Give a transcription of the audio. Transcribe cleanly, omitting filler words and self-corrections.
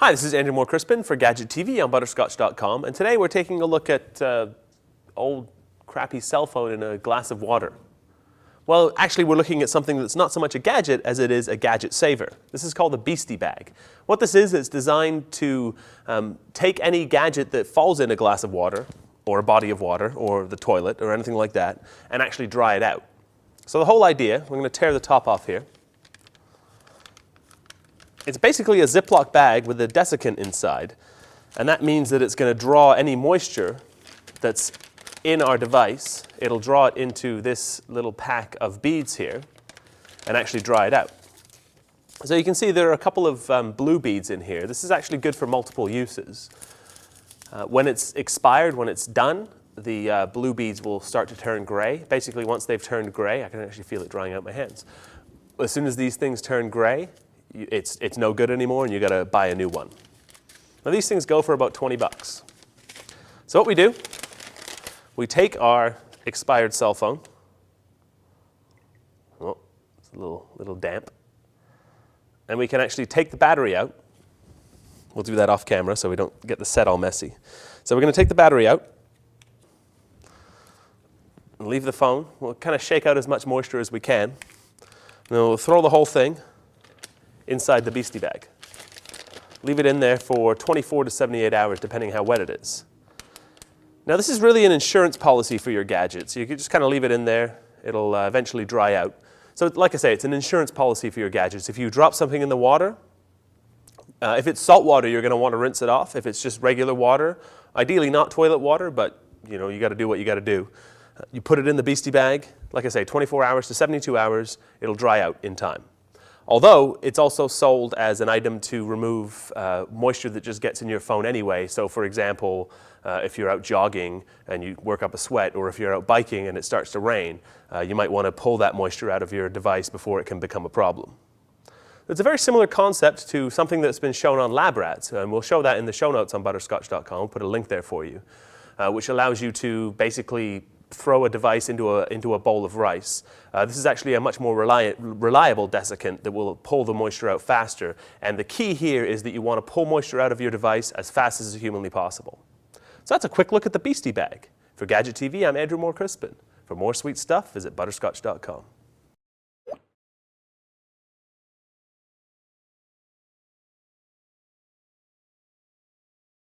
Hi, this is Andrew Moore-Crispin for Gadget TV on Butterscotch.com, and today we're taking a look at old crappy cell phone in a glass of water. Well, actually we're looking at something that's not so much a gadget as it is a gadget saver. This is called the Bheestie Bag. What this is, it's designed to take any gadget that falls in a glass of water, or a body of water, or the toilet, or anything like that, and actually dry it out. So the whole idea, we're going to tear the top off here. It's basically a Ziploc bag with a desiccant inside, and that means that it's going to draw any moisture that's in our device. It'll draw it into this little pack of beads here and actually dry it out. So you can see there are a couple of blue beads in here. This is actually good for multiple uses. When it's expired, when it's done, the blue beads will start to turn gray. Basically, once they've turned gray, I can actually feel it drying out my hands. As soon as these things turn gray, it's no good anymore and you got to buy a new one. Now these things go for about 20 bucks. So what we do, we take our expired cell phone. Oh, it's a little damp. And we can actually take the battery out. We'll do that off camera so we don't get the set all messy. So we're going to take the battery out and leave the phone. We'll kind of shake out as much moisture as we can. And then we'll throw the whole thing inside the Bheestie Bag. Leave it in there for 24 to 78 hours, depending how wet it is. Now this is really an insurance policy for your gadget, so you can just kind of leave it in there. It'll eventually dry out. So like I say, it's an insurance policy for your gadgets. If you drop something in the water, if it's salt water, you're going to want to rinse it off. If it's just regular water, ideally not toilet water, but you know, you got to do what you got to do. You put it in the Bheestie Bag, like I say, 24 hours to 72 hours, it'll dry out in time. Although it's also sold as an item to remove moisture that just gets in your phone anyway. So for example, if you're out jogging and you work up a sweat, or if you're out biking and it starts to rain, you might want to pull that moisture out of your device before it can become a problem. It's a very similar concept to something that's been shown on lab rats, and we'll show that in the show notes on Butterscotch.com. We'll put a link there for you, which allows you to basically throw a device into a bowl of rice. This is actually a much more reliable desiccant that will pull the moisture out faster. And the key here is that you want to pull moisture out of your device as fast as is humanly possible. So that's a quick look at the Bheestie Bag. For Gadget TV, I'm Andrew Moore-Crispin. For more sweet stuff, visit Butterscotch.com.